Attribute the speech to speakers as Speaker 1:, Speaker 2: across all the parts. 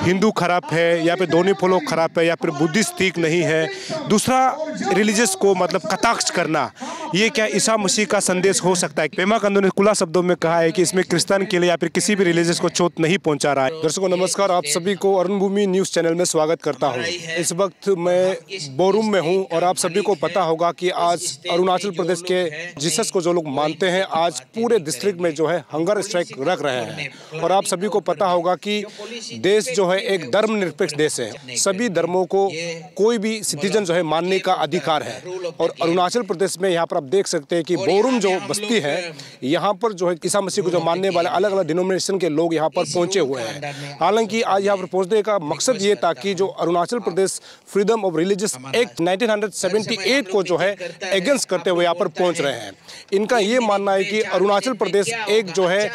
Speaker 1: हिंदू खराब है या फिर दोनी फॉलो खराब है या फिर बुद्धिस्ट ठीक नहीं है, दूसरा रिलीजियस को मतलब कटाक्ष करना, ये क्या ईसा मसीह का संदेश हो सकता है? पेमा खांडू ने खुला शब्दों में कहा है कि इसमें क्रिश्चियन के लिए या फिर किसी भी रिलीजियस को चोट नहीं पहुंचा रहा है। दर्शकों नमस्कार, आप सभी को अरुण भूमि न्यूज़ चैनल में स्वागत करता हूं। इस वक्त मैं बोरुम में हूं और आप सभी को पता होगा कि आज अरुणाचल प्रदेश के जीसस को जो लोग मानते हैं आज पूरे डिस्ट्रिक्ट में जो है हंगर स्ट्राइक रख रहे हैं। और आप सभी को पता होगा कि देश जो है एक धर्मनिरपेक्ष देश है, सभी धर्मों को कोई भी सिटीजन जो है मानने का अधिकार है। और अरुणाचल प्रदेश में यहाँ पर आप देख सकते हैं कि बोरुम जो बस्ती है यहाँ पर जो है ईसा मसीह को जो मानने वाले अलग अलग डिनोमिनेशन के लोग यहाँ पर पहुंचे हुए हैं। हालांकि आज यहाँ पर पहुंचने का मकसद ये था कि जो Arunachal Pradesh freedom of religious act 1978 को जो है अगेंस्ट करते हुए यहाँ पर पहुंच रहे हैं। इनका ये मानना है कि अरुणाचल प्रदेश एक जो है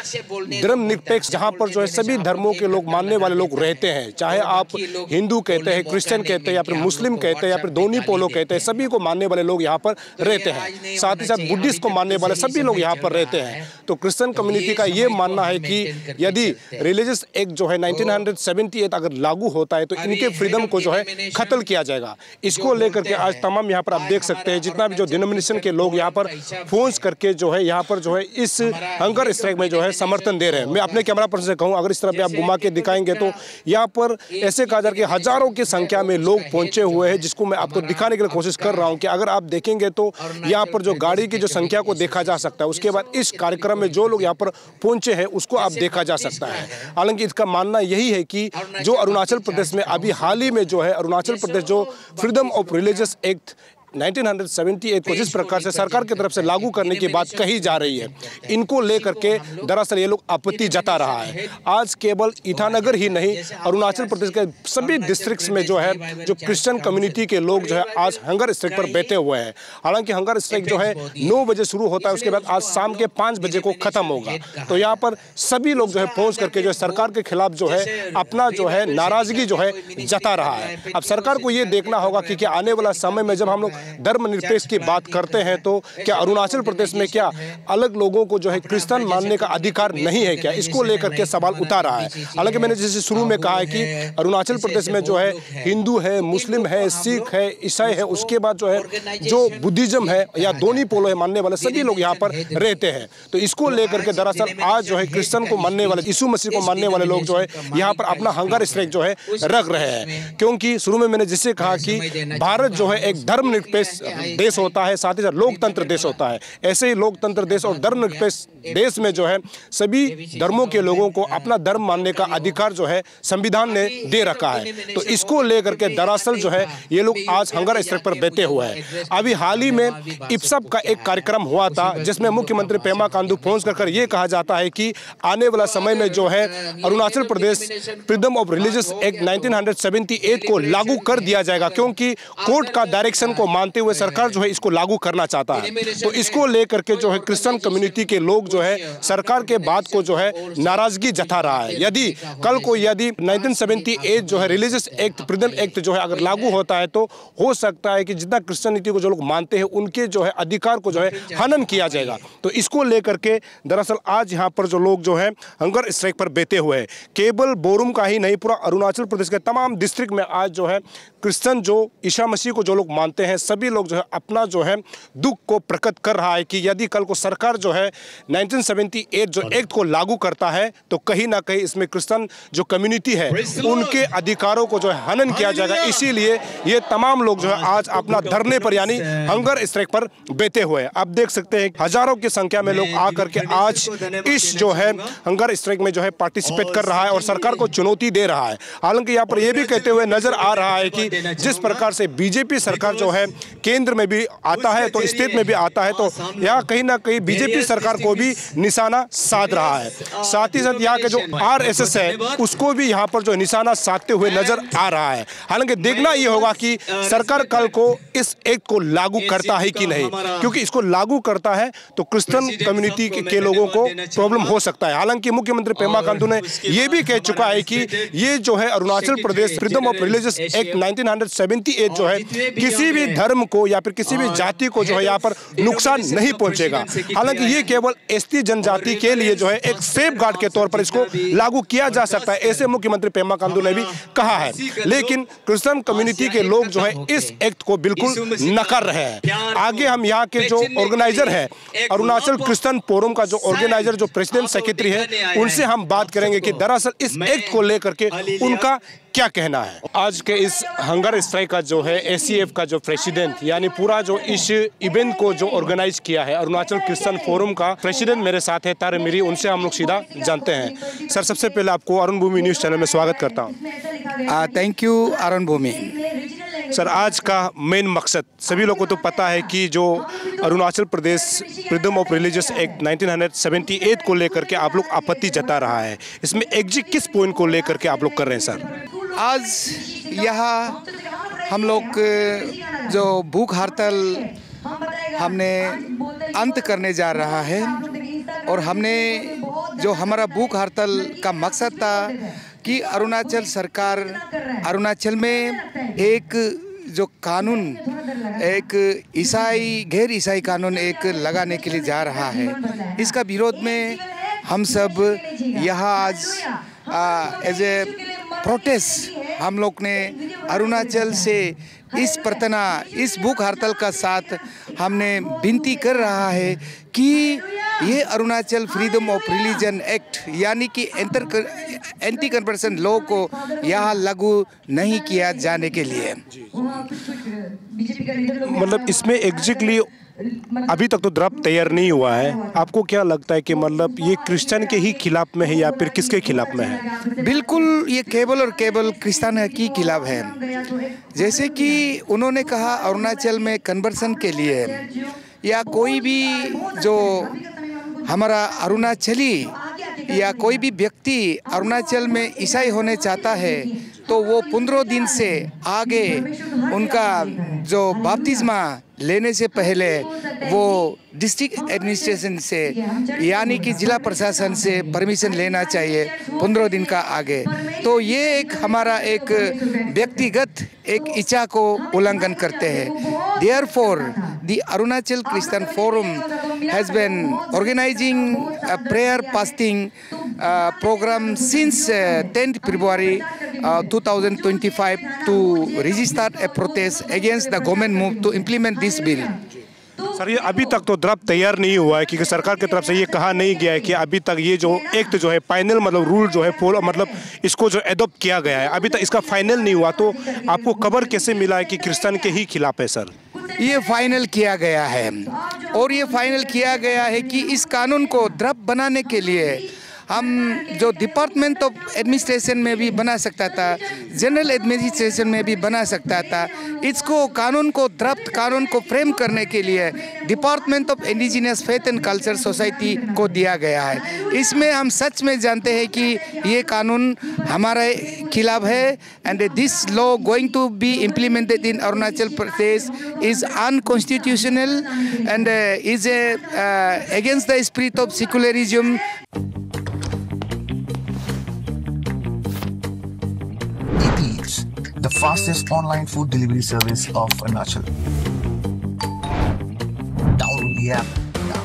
Speaker 1: धर्मनिरपेक्ष जहाँ पर जो है सभी धर्मों के लोग मानने वाले लोग रहते हैं, चाहे आप हिंदू कहते हैं, क्रिश्चियन कहते हैं या फिर मुस्लिम कहते हैं या फिर दोनी पोलो कहते हैं, सभी को मानने वाले लोग यहाँ पर रहते हैं। साथ ही साथ बुद्धिस्ट को मानने वाले सभी लोग यहाँ पर रहते हैं। तो क्रिश्चियन कम्युनिटी का ये मानना है कि यदि रिलीजियस एक्ट जो है 1978 अगर लागू होता है तो इनके फ्रीडम को जो है खत्म किया जाएगा। इसको लेकर के आज तमाम यहाँ पर आप देख सकते हैं जितना भी जो डिनोमिनेशन के लोग यहाँ पर फोन करके जो है यहाँ पर जो है इस हंगर स्ट्राइक में जो है समर्थन दे रहे हैं। मैं अपने कैमरा पर्सन से कहूँ, अगर इस तरह पे आप घुमा के दिखाएंगे तो यहाँ पर ऐसे कहा जा रहा है कि हजारों की संख्या में लोग पहुंचे हुए हैं, जिसको मैं आपको दिखाने के लिए कोशिश कर रहा हूँ कि अगर आप देखेंगे तो यहाँ पर जो गाड़ी की जो संख्या को देखा जा सकता है। उसके बाद इस कार्यक्रम में जो लोग यहाँ पर पहुंचे हैं उसको आप देखा जा सकता है। हालांकि इसका मानना यही है कि जो अरुणाचल प्रदेश में अभी हाल ही में जो है अरुणाचल प्रदेश जो फ्रीडम ऑफ रिलीजियस एक्ट 1978 को जिस प्रकार से सरकार की तरफ से लागू करने की बात कही जा रही है, इनको लेकर के दरअसल ये लोग आपत्ति जता रहा है। आज केवल ईटानगर ही नहीं, अरुणाचल प्रदेश के सभी डिस्ट्रिक्ट्स में जो है जो क्रिश्चियन कम्युनिटी के लोग जो है आज हंगर स्ट्राइक पर बैठे हुए हैं। हालांकि हंगर स्ट्राइक जो है 9 बजे शुरू होता है, उसके बाद आज शाम के 5 बजे को खत्म होगा। तो यहाँ पर सभी लोग जो है पहुंच करके जो है सरकार के खिलाफ जो है अपना जो है नाराजगी जो है जता रहा है। अब सरकार को ये देखना होगा कि क्या आने वाला समय में जब हम लोग धर्मनिरपेक्ष की बात करते हैं तो क्या अरुणाचल प्रदेश में क्या अलग लोगों को जो है क्रिश्चियन मानने का अधिकार नहीं है क्या, इसको लेकर के सवाल उठा रहा है। हालांकि मैंने जैसे शुरू में कहा है कि अरुणाचल प्रदेश में जो है हिंदू है, मुस्लिम है, सिख है, ईसाई है, उसके बाद जो है जो बुद्धिज्म है या दोनी पोलो है मानने वाले सभी लोग यहाँ पर रहते हैं। तो इसको लेकर के दरअसल आज जो है क्रिश्चियन को मानने वाले, यीशु मसीह को मानने वाले लोग जो है यहाँ पर अपना हंगर स्ट्राइक जो है रख रहे हैं। क्योंकि शुरू में मैंने जिससे कहा कि भारत जो है एक धर्मनिरपेक्ष देश होता है, साथ ही साथ लोकतंत्र देश होता है। ऐसे ही लोकतंत्र देश और धर्मनिरपेक्ष देश में जो है सभी धर्मों के लोगों को अपना धर्म मानने का अधिकार जो है संविधान ने दे रखा है। तो इसको लेकर के दरअसल जो है ये लोग आज हंगर स्ट्राइक पर बैठे हुए हैं। अभी हाल ही में इप्सप का एक कार्यक्रम हुआ था जिसमें मुख्यमंत्री पेमा खांडू पहुंच कर ये कहा जाता है कि आने वाला समय में जो है Arunachal Pradesh freedom of religious act 1978 को लागू कर दिया जाएगा, क्योंकि कोर्ट का डायरेक्शन को मानते हुए सरकार जो है इसको लागू करना चाहता है। तो इसको लेकर के जो है क्रिश्चियन कम्युनिटी के लोग जो है सरकार के बात को जो है नाराजगी जता रहा है। यदि कल को यदि 1978 जो है रिलीजियस एक्ट फ्रीडम एक्ट जो है अगर लागू होता है तो हो सकता है कि जितना क्रिश्चियनिटी को जो लोग मानते हैं उनके जो है अधिकार को जो है हनन किया जाएगा। तो इसको लेकर के दरअसल आज यहाँ पर जो लोग जो है हंगर स्ट्राइक पर बैठे हुए हैं, केवल बोरुम का ही नहीं पूरा अरुणाचल प्रदेश के तमाम डिस्ट्रिक्ट में आज जो है क्रिश्चियन जो ईसा मसीह को जो लोग मानते हैं सभी लोग जो है अपना जो है दुख को प्रकट कर रहा है कि यदि कल को सरकार जो है 1978 जो एक्ट को लागू करता है तो कहीं ना कहीं इसमें क्रिश्चियन जो कम्युनिटी है उनके अधिकारों को जो है हनन किया जाएगा। इसीलिए ये तमाम लोग जो है आज अपना धरने पर यानी हंगर स्ट्राइक पर बैठे हुए हैं। आप देख सकते हैं हजारों की संख्या में लोग आकर के आज इस जो है हंगर स्ट्राइक में जो है पार्टिसिपेट कर रहा है और सरकार को चुनौती दे रहा है। हालांकि यहाँ पर यह भी कहते हुए नजर आ रहा है कि जिस प्रकार से बीजेपी सरकार जो है केंद्र में भी आता है तो स्टेट में भी आता है, तो यहाँ कहीं ना कहीं बीजेपी सरकार को भी निशाना साध रहा है। साथ ही साथ यहाँ के जो आरएसएस है उसको भी यहाँ पर जो निशाना साधते हुए नजर आ रहा है। हालांकि देखना ये होगा कि सरकार कल को इस एक्ट को लागू करता है कि नहीं, क्योंकि इसको लागू करता है तो क्रिश्चियन कम्युनिटी के लोगों को प्रॉब्लम हो सकता है। हालांकि मुख्यमंत्री पेमा खांडू ने यह भी कह चुका है कि ये जो है Arunachal Pradesh freedom of religious act 1978 जो है किसी भी धर्म को या फिर किसी भी जाति को जो है यहाँ पर नुकसान नहीं पहुंचेगा। हालांकि ये केवल एसटी जनजाति के लिए जो है एक सेफ गार्ड के तौर पर इसको लागू किया जा सकता है, ऐसे मुख्यमंत्री पेमा खांडू ने भी कहा है। लेकिन क्रिश्चियन कम्युनिटी के लोग जो है इस एक्ट को बिल्कुल नकार रहे हैं। आगे हम यहाँ के जो ऑर्गेनाइजर है, अरुणाचल क्रिश्चियन फोरम का जो ऑर्गेनाइजर जो प्रेसिडेंट सेक्रेटरी है, उनसे हम बात करेंगे कि दरअसल इस एक्ट को लेकर के उनका क्या कहना है। आज के इस हंगर स्ट्राइक का जो है एसीएफ का जो प्रेसिडेंट, यानी पूरा जो इस इवेंट को जो ऑर्गेनाइज किया है, अरुणाचल क्रिश्चियन फोरम का प्रेसिडेंट मेरे साथ है तारे मिरी, उनसे हम लोग सीधा जानते हैं। सर, सबसे पहले आपको अरुण भूमि न्यूज़ चैनल में स्वागत करता हूँ।
Speaker 2: Thank you Arun Bhoomi.
Speaker 1: Sir, आज का मेन मकसद सभी लोगों को तो पता है कि जो Arunachal Pradesh freedom of religious act 1978 को लेकर के आप लोग आपत्ति जता रहा है, इसमें एग्जिट किस पॉइंट को लेकर के आप लोग कर रहे हैं सर?
Speaker 2: आज यहाँ हम लोग जो भूख हड़ताल हमने अंत करने जा रहा है, और हमने जो हमारा भूख हड़ताल का मकसद था कि अरुणाचल सरकार अरुणाचल में एक जो कानून, एक ईसाई गैर ईसाई कानून एक लगाने के लिए जा रहा है, इसका विरोध में हम सब यहाँ आज एज ए प्रोटेस्ट हम लोग ने अरुणाचल से इस प्रार्थना, इस भूख हड़ताल का साथ हमने विनती कर रहा है कि ये Arunachal freedom of religion act यानी कि एंटी कन्वर्सन लॉ को यहाँ लागू नहीं किया जाने के लिए।
Speaker 1: मतलब इसमें एग्जैक्टली अभी तक तो ड्राफ्ट तैयार नहीं हुआ है, आपको क्या लगता है कि मतलब ये क्रिश्चियन के ही खिलाफ में है या फिर किसके खिलाफ में है?
Speaker 2: बिल्कुल, ये केवल और केवल क्रिश्चियन के खिलाफ है। जैसे कि उन्होंने कहा अरुणाचल में कन्वर्सन के लिए या कोई भी जो हमारा अरुणाचली या कोई भी व्यक्ति अरुणाचल में ईसाई होने चाहता है तो वो 15 दिन से आगे उनका जो बपतिस्मा लेने से पहले वो डिस्ट्रिक्ट एडमिनिस्ट्रेशन से यानी कि जिला प्रशासन से परमिशन लेना चाहिए 15 दिन का आगे। तो ये एक हमारा एक व्यक्तिगत एक इच्छा को उल्लंघन करते हैं। Therefore the Arunachal Christian forum has been organising a prayer fasting program since 10th February 2025 to register a protest against the government move to implement this bill.
Speaker 1: Sir, ये अभी तक तो ड्राफ्ट तैयार नहीं हुआ है क्योंकि सरकार की तरफ से ये कहा नहीं गया है कि अभी तक ये जो एक्ट जो है फाइनल मतलब रूल जो है फॉलो मतलब इसको जो एडॉप्ट किया गया है, अभी तक इसका फाइनल नहीं हुआ। तो आपको खबर कैसे मिला है कि क्रिश्चियन के ही खिलाफ है सर?
Speaker 2: ये फाइनल किया गया है, और ये फाइनल किया गया है कि इस कानून को ड्राफ्ट बनाने के लिए हम जो डिपार्टमेंट ऑफ एडमिनिस्ट्रेशन में भी बना सकता था, जनरल एडमिनिस्ट्रेशन में भी बना सकता था। इसको कानून को ड्राफ्ट कानून को फ्रेम करने के लिए department of indigenous faith and culture society को दिया गया है। इसमें हम सच में जानते हैं कि ये कानून हमारे खिलाफ है, and this law going to be implemented in Arunachal Pradesh is unconstitutional and is against the spirit of secularism.
Speaker 3: The fastest online food delivery service of Arunachal. Download the app now.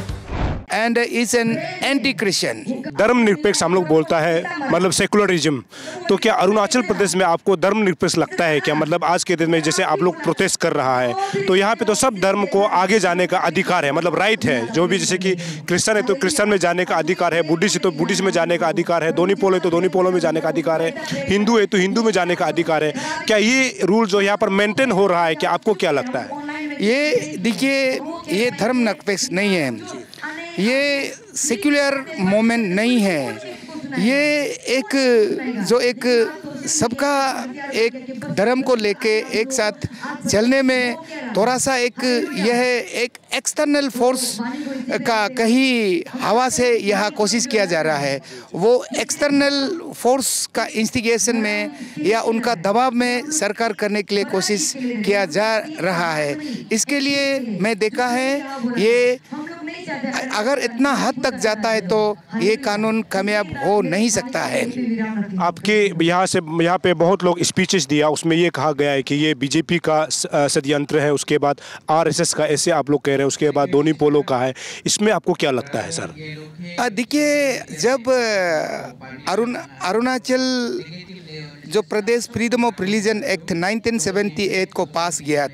Speaker 2: And is an anti-Christian.
Speaker 1: धर्मनिरपेक्ष हम लोग बोलता है मतलब secularism, तो क्या अरुणाचल प्रदेश में आपको धर्मनिरपेक्ष लगता है क्या? मतलब आज के दिन में जैसे आप लोग प्रोटेस्ट कर रहा है तो यहाँ पे तो सब धर्म को आगे जाने का अधिकार है, मतलब राइट है। जो भी जैसे कि क्रिश्चियन है तो क्रिश्चियन में जाने का अधिकार है, बुद्धिस्ट है तो बुद्धिस्ट में जाने का अधिकार है, दोनी पोल है तो दोनी पोलों में जाने का अधिकार है, हिंदू है तो हिंदू में जाने का अधिकार है। क्या ये रूल जो यहाँ पर मेंटेन हो रहा है, क्या आपको क्या लगता है?
Speaker 2: ये देखिए, ये धर्मनिरपेक्ष नहीं है, ये सेक्युलर मूवमेंट नहीं है, ये एक जो एक सबका एक धर्म को लेके एक साथ चलने में थोड़ा सा एक यह एक एक्सटर्नल फोर्स का कहीं हवा से यह कोशिश किया जा रहा है। वो एक्सटर्नल फोर्स का इंस्टिगेशन में या उनका दबाव में सरकार करने के लिए कोशिश किया जा रहा है। इसके लिए मैं देखा है ये अगर इतना हद तक जाता है तो ये कानून कामयाब हो नहीं सकता है।
Speaker 1: आपके यहाँ पे बहुत लोग स्पीचेस दिया, उसमें ये कहा गया है कि ये बीजेपी का षड्यंत्र है, उसके बाद आरएसएस का, ऐसे आप लोग कह रहे हैं, उसके बाद दोनी पोलो का है। इसमें आपको क्या लगता है सर?
Speaker 2: देखिए, जब अरुणाचल जो प्रदेश फ्रीडम ऑफ रिलीजन एक्ट 1978 को पास किया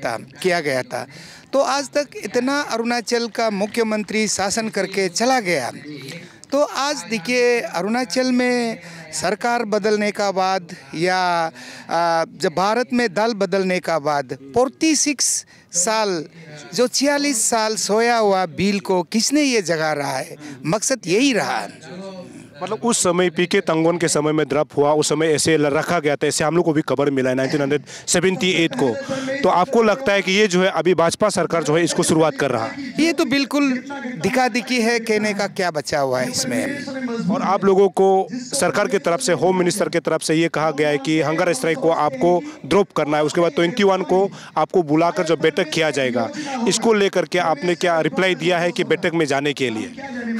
Speaker 2: गया था, तो आज तक इतना अरुणाचल का मुख्यमंत्री शासन करके चला गया। तो आज देखिए, अरुणाचल में सरकार बदलने का बाद या जब भारत में दल बदलने का बाद 46 साल जो 46 साल सोया हुआ बिल को किसने ये जगा रहा है? मकसद यही रहा।
Speaker 1: मतलब उस समय पीके तंगोन के समय में ड्रॉप हुआ, उस समय ऐसे रखा गया था, ऐसे हम लोग को भी खबर मिला है 1978 को। तो आपको लगता है कि ये जो है अभी भाजपा सरकार जो है इसको शुरुआत कर रहा है?
Speaker 2: ये तो बिल्कुल दिखा दिखी है, कहने का क्या बचा हुआ है इसमें।
Speaker 1: और आप लोगों को सरकार की तरफ से, होम मिनिस्टर की तरफ से ये कहा गया है कि हंगर स्ट्राइक को आपको ड्रॉप करना है, उसके बाद 21 को आपको बुलाकर जो बैठक किया जाएगा, इसको लेकर के आपने क्या रिप्लाई दिया है कि बैठक में जाने के लिए?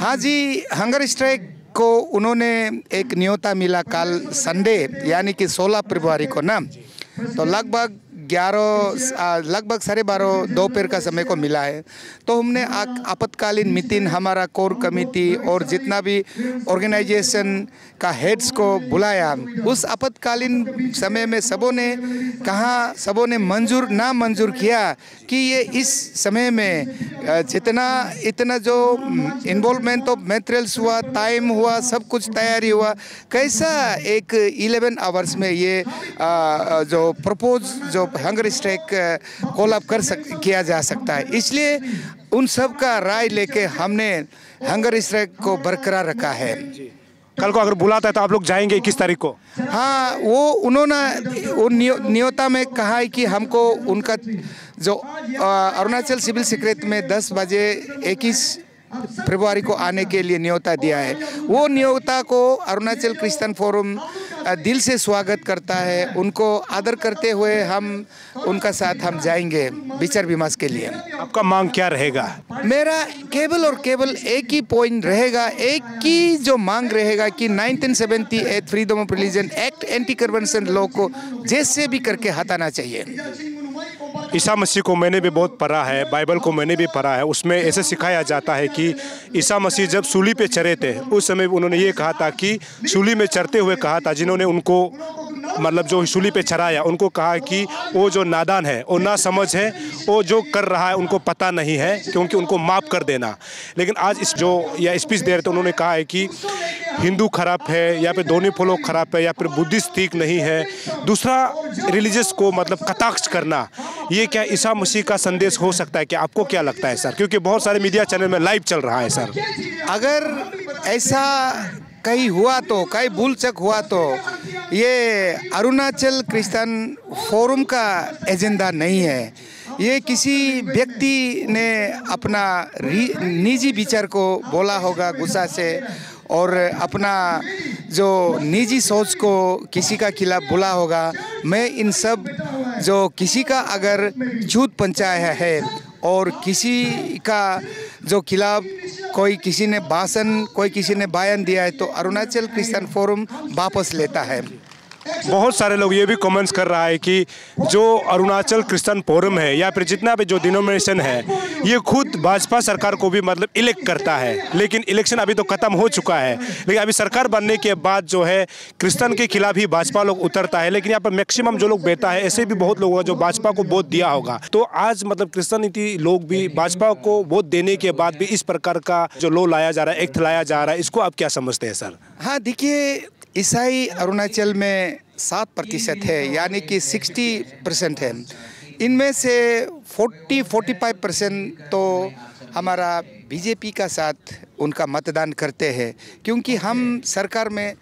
Speaker 2: हाँ जी, हंगर स्ट्राइक को उन्होंने एक न्योता मिला कल संडे यानी कि 16 फरवरी को ना, तो लगभग 12:30 दोपहर का समय को मिला है। तो हमने आपातकालीन मीटिंग, हमारा कोर कमेटी और जितना भी ऑर्गेनाइजेशन का हेड्स को बुलाया। उस आपातकालीन समय में सबों ने ना मंजूर किया कि ये इस समय में इतना जो इन्वॉल्वमेंट ऑफ मटेरियल्स हुआ, टाइम हुआ, सब कुछ तैयारी हुआ, कैसा एक 11 आवर्स में ये जो प्रपोज जो हंगर स्ट्राइक कोलैप किया जा सकता है। इसलिए उन सब का राय लेके हमने हंगर स्ट्राइक को बरकरार रखा है।
Speaker 1: कल को अगर बुलाता है तो आप लोग जाएंगे 21 तारीख को?
Speaker 2: हाँ, उन्होंने न्योता में कहा है कि हमको उनका जो अरुणाचल सिविल सेक्रेटरी में 10 बजे 21 फरवरी को आने के लिए न्योता दिया है। वो न्योता को अरुणाचल क्रिश्चियन फोरम दिल से स्वागत करता है। उनको आदर करते हुए हम उनका साथ हम जाएंगे विचार विमर्श के लिए।
Speaker 1: आपका मांग क्या रहेगा?
Speaker 2: मेरा केवल एक ही पॉइंट रहेगा, एक ही जो मांग रहेगा कि 1978 freedom of religion act, anti conversion law को जैसे भी करके हटाना चाहिए।
Speaker 1: ईसा मसीह को मैंने भी बहुत पढ़ा है, बाइबल को मैंने भी पढ़ा है। उसमें ऐसे सिखाया जाता है कि ईसा मसीह जब सूली पे चढ़े थे, उस समय उन्होंने ये कहा था कि सूली में चढ़ते हुए कहा था, जिन्होंने उनको मतलब जो सूली पे चढ़ाया, उनको कहा कि वो जो नादान है, वो ना समझ है, वो जो कर रहा है उनको पता नहीं है, क्योंकि उनको माफ़ कर देना। लेकिन आज इस जो या स्पीच दे रहे थे, उन्होंने कहा है कि हिंदू खराब है या फिर दोनी पोलो खराब है या फिर बुद्धिस्ट ठीक नहीं है, दूसरा रिलीजियस को मतलब कटाक्ष करना, ये क्या ईसा मसीह का संदेश हो सकता है? क्या आपको क्या लगता है सर? क्योंकि बहुत सारे मीडिया चैनल में लाइव चल रहा है सर।
Speaker 2: अगर ऐसा कहीं हुआ तो, कहीं भूल चक हुआ तो, ये अरुणाचल क्रिश्चियन फोरम का एजेंडा नहीं है। ये किसी व्यक्ति ने अपना निजी विचार को बोला होगा गुस्सा से, और अपना जो निजी सोच को किसी का खिलाफ बोला होगा। मैं इन सब जो किसी का अगर झूठ पहुंचाया है और किसी का जो खिलाफ कोई किसी ने बयान दिया है, तो अरुणाचल क्रिश्चियन फोरम वापस लेता है।
Speaker 1: बहुत सारे लोग ये भी कमेंट्स कर रहा है कि जो अरुणाचल क्रिश्चियन फोरम है या फिर जितना भी जो डिनोमिनेशन है, ये खुद भाजपा सरकार को भी मतलब इलेक्ट करता है। लेकिन इलेक्शन अभी तो ख़त्म हो चुका है, लेकिन अभी सरकार बनने के बाद जो है क्रिश्चियन के खिलाफ ही भाजपा लोग उतरता है। लेकिन यहाँ पर मैक्सिमम जो लोग बैठा है, ऐसे भी बहुत लोग होगा जो भाजपा को वोट दिया होगा। तो आज मतलब क्रिश्चियनिटी लोग भी भाजपा को वोट देने के बाद भी इस प्रकार का जो लॉ लाया जा रहा है, एक्ट लाया जा रहा है, इसको आप क्या समझते हैं सर?
Speaker 2: हाँ, देखिए, ईसाई अरुणाचल में 7% है, यानी कि 60% है। इनमें से 40-45% तो हमारा बीजेपी का साथ उनका मतदान करते हैं, क्योंकि हम सरकार में,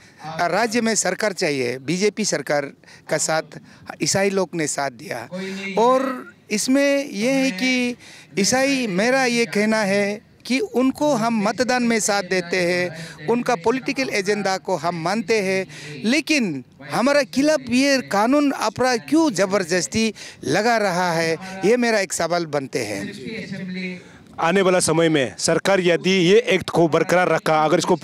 Speaker 2: राज्य में सरकार चाहिए। बीजेपी सरकार का साथ ईसाई लोग ने साथ दिया, और इसमें यह है कि ईसाई, मेरा ये कहना है कि उनको हम मतदान में साथ देते हैं, उनका पॉलिटिकल एजेंडा को हम मानते हैं, लेकिन हमारा खिलाफ ये कानून अपराध क्यों ज़बरदस्ती लगा रहा है, ये मेरा एक सवाल बनते हैं।
Speaker 1: आने वाला समय में सरकार यदि ये एक्ट को बरकरार रखा, अगर इसको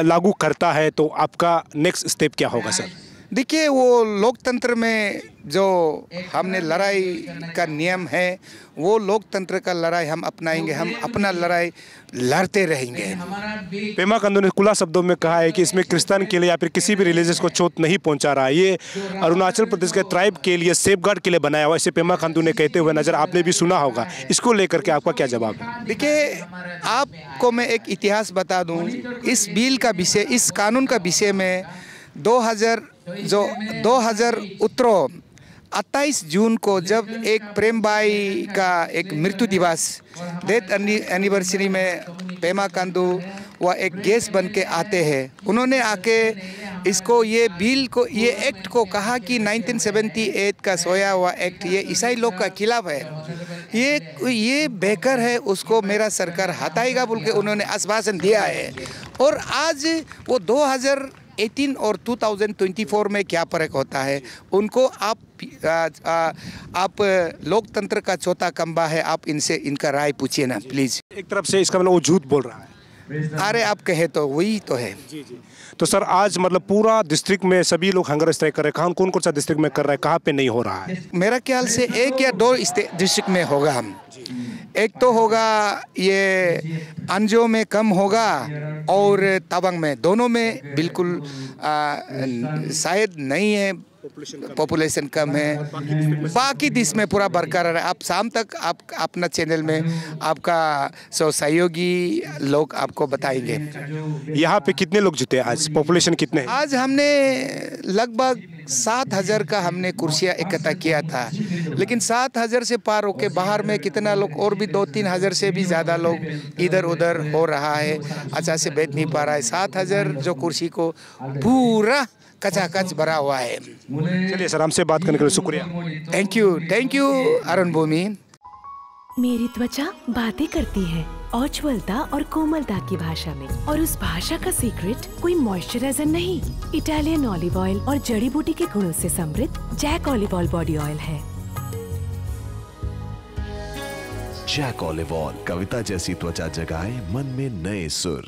Speaker 1: लागू करता है तो आपका नेक्स्ट स्टेप क्या होगा सर?
Speaker 2: देखिए, वो लोकतंत्र में जो हमने लड़ाई का नियम है, वो लोकतंत्र का लड़ाई हम अपनाएंगे, हम अपना लड़ाई लड़ते रहेंगे।
Speaker 1: पेमा खांडू ने खुला शब्दों में कहा है कि इसमें क्रिश्चियन के लिए या फिर किसी भी रिलीजियस को चोट नहीं पहुंचा रहा है, ये अरुणाचल प्रदेश के ट्राइब के लिए सेफगार्ड के लिए बनाया हुआ, इसे पेमा खांडू ने कहते हुए नजर आपने भी सुना होगा। इसको लेकर के आपका क्या जवाब है?
Speaker 2: देखिए, आपको मैं एक इतिहास बता दूं, इस बिल का विषय, इस कानून का विषय में 28 जून को जब एक प्रेम बाई का एक मृत्यु दिवस, डेथ एनिवर्सरी में पेमा खांडू वह एक गेस्ट बन के आते हैं, उन्होंने आके इसको, ये बिल को, ये एक्ट को कहा कि 1978 का सोया हुआ एक्ट ये ईसाई लोग का खिलाफ है, ये बेकार है, उसको मेरा सरकार हटाएगा बोल के उन्होंने आश्वासन दिया है। और आज वो 2018 और 2024 में क्या फर्क होता है, उनको आप लोकतंत्र का चौथा खंबा है, आप इनसे इनका राय पूछिए ना प्लीज।
Speaker 1: एक तरफ से इसका मतलब वो झूठ बोल रहा है।
Speaker 2: अरे आप कहे तो वही तो है।
Speaker 1: जी। तो सर आज मतलब पूरा डिस्ट्रिक्ट में सभी लोग हंगर स्ट्राइक कर रहे हैं, कौन कौन सा डिस्ट्रिक्ट में कर रहा है, कहाँ पे नहीं हो रहा है?
Speaker 2: मेरा ख्याल से 1 या 2 डिस्ट्रिक्ट में होगा। हम एक तो होगा ये अंजो में कम होगा और तवांग में, दोनों में बिल्कुल शायद नहीं है, पॉपुलेशन कम है। बाकी देश में पूरा बरकरार है। आप शाम तक आप अपना चैनल में आपका सहयोगी लोग आपको बताएंगे।
Speaker 1: यहाँ पे कितने लोग जुटे आज, पॉपुलेशन कितने हैं?
Speaker 2: आज हमने लगभग 7,000 का हमने कुर्सियाँ इकट्ठा किया था, लेकिन 7,000 से पार होके बाहर में कितना लोग, और भी 2-3 हज़ार से भी ज़्यादा लोग इधर उधर हो रहा है, अच्छा से बैठ नहीं पा रहा है। 7,000 जो कुर्सी को पूरा कचाकच भरा हुआ है।
Speaker 1: चलिए सर, हमसे बात करने के लिए शुक्रिया।
Speaker 2: थैंक यू अरुण भूमि।
Speaker 4: मेरी त्वचा बातें करती है औज्ज्वलता और कोमलता की भाषा में, और उस भाषा का सीक्रेट कोई मॉइस्चराइजर नहीं, इटालियन ऑलिव ऑयल और जड़ी बूटी के गुणों से समृद्ध Jack olive oil body oil है।
Speaker 5: जैक ऑलिव ऑयल, कविता जैसी त्वचा जगाए मन में नए सुर।